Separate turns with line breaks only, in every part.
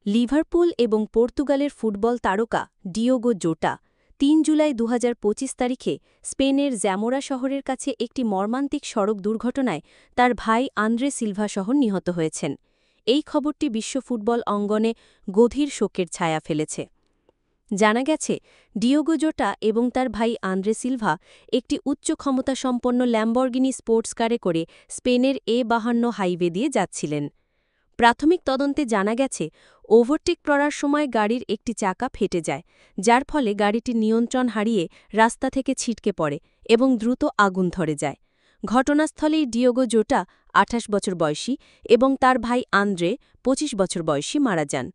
Liverpool এবং পর্তুগালের football তারকা ডিয়েগো জোটা ৩ জুলাই ২০২৫ তারিখে স্পেনের জ্যামোরা শহরের কাছে একটি মর্মান্তিক সড়ক দুর্ঘটনায় তার ভাই আন্দ্রে সিলভা সহ নিহত হয়েছেন। এই খবরটি বিশ্ব ফুটবল অঙ্গনে গভীর শোকের ছায়া ফেলেছে। জানা গেছে, ডিয়েগো জোটা এবং তার ভাই আন্দ্রে সিলভা একটি উচ্চ ক্ষমতাসম্পন্ন ল্যাম্বরগিনি স্পোর্টস কারে করে স্পেনের এ৫২ হাইওয়ে দিয়ে যাচ্ছিলেন। প্রাথমিক তদন্তে জানা গেছে, ওভারটেক করার সময় গাড়ির একটি চাকা ফেটে যায়, যার ফলে গাড়িটি নিয়ন্ত্রণ হারিয়ে রাস্তা থেকে ছিটকে পড়ে এবং দ্রুত আগুন ধরে যায়। ঘটনাস্থলেই ডিয়েগো জোটা ২৮ বছর বয়সী এবং তার ভাই আন্দ্রে ২৫ বছর বয়সী মারা যান।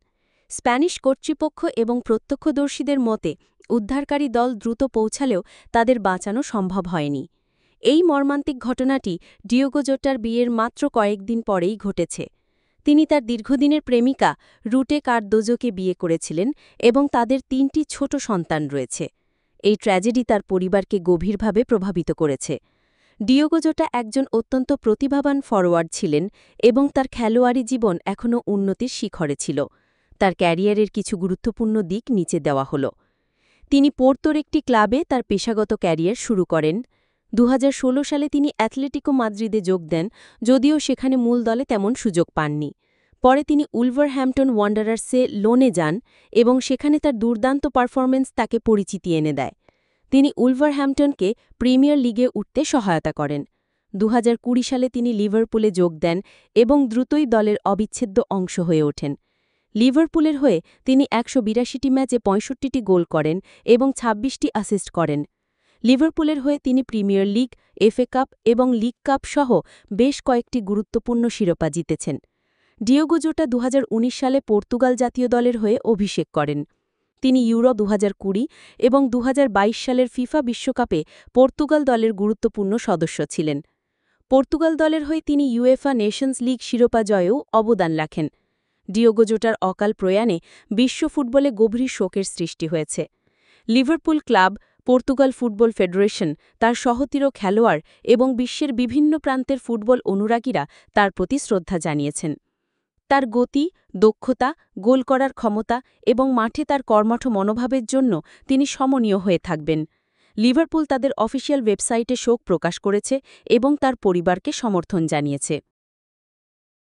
স্প্যানিশ কর্তৃপক্ষ এবং প্রত্যক্ষদর্শীদের মতে উদ্ধারকারী দল দ্রুত পৌঁছালেও তাদের বাঁচানো সম্ভব হয়নি। এই মর্মান্তিক ঘটনাটি ডিয়েগো জোটার বিয়ের মাত্র কয়েকদিন পরেই ঘটেছে। তিনি তার দীর্ঘদিনের প্রেমিকা রুটে কার্দোজোকে বিয়ে করেছিলেন এবং তাদের ৩টি ছোট সন্তান রয়েছে। এই ট্র্যাজেডি তার পরিবারকে গভীরভাবে প্রভাবিত করেছে। ডিয়েগো জোটা একজন অত্যন্ত প্রতিভাবান ফরোয়ার্ড ছিলেন এবং তার খেলোয়াড়ি জীবন এখনও উন্নতির শিখরে ছিল। তার ক্যারিয়ারের কিছু গুরুত্বপূর্ণ দিক নিচে দেওয়া হল। তিনি পোর্তোর একটি ক্লাবে তার পেশাগত ক্যারিয়ার শুরু করেন। ২০১৬ সালে তিনি অ্যাথলেটিকো মাদ্রিদে যোগ দেন, যদিও সেখানে মূল দলে তেমন সুযোগ পাননি। পরে তিনি উলভারহ্যাম্পটন ওয়ান্ডারার্সে লোনে যান এবং সেখানে তার দুর্দান্ত পারফরম্যান্স তাকে পরিচিতি এনে দেয়। তিনি উলভারহ্যাম্পটনকে প্রিমিয়ার লিগে উঠতে সহায়তা করেন। ২০২০ সালে তিনি লিভারপুলে যোগ দেন এবং দ্রুতই দলের অবিচ্ছেদ্য অংশ হয়ে ওঠেন। লিভারপুলের হয়ে তিনি ১৮২টি ম্যাচে ৬৫টি গোল করেন এবং ২৬টি অ্যাসিস্ট করেন। লিভারপুলের হয়ে তিনি প্রিমিয়ার লিগ, এফএ কাপ এবং লিগ কাপ সহ বেশ কয়েকটি গুরুত্বপূর্ণ শিরোপা জিতেছেন। ডিয়েগো জোটা ২০১৯ সালে পর্তুগাল জাতীয় দলের হয়ে অভিষেক করেন। তিনি ইউরো ২০২০ এবং ২০২২ সালের ফিফা বিশ্বকাপে পর্তুগাল দলের গুরুত্বপূর্ণ সদস্য ছিলেন। পর্তুগাল দলের হয়ে তিনি ইউএফা নেশনস লিগ শিরোপা জয়েও অবদান রাখেন। ডিয়েগো জোটার অকাল প্রয়াণে বিশ্ব ফুটবলে গভীর শোকের সৃষ্টি হয়েছে। Liverpool club, Portugal football federation, তার সহতীর খেলোয়াড় এবং বিশ্বের বিভিন্ন প্রান্তের ফুটবল অনুরাগীরা তার প্রতি শ্রদ্ধা জানিয়েছেন। তার গতি, দক্ষতা, গোল করার ক্ষমতা এবং মাঠে তার কর্মঠ মনোভাবের জন্য তিনি স্মরণীয় হয়ে থাকবেন। লিভারপুল তাদের অফিসিয়াল ওয়েবসাইটে শোক প্রকাশ করেছে এবং তার পরিবারকে সমর্থন জানিয়েছে।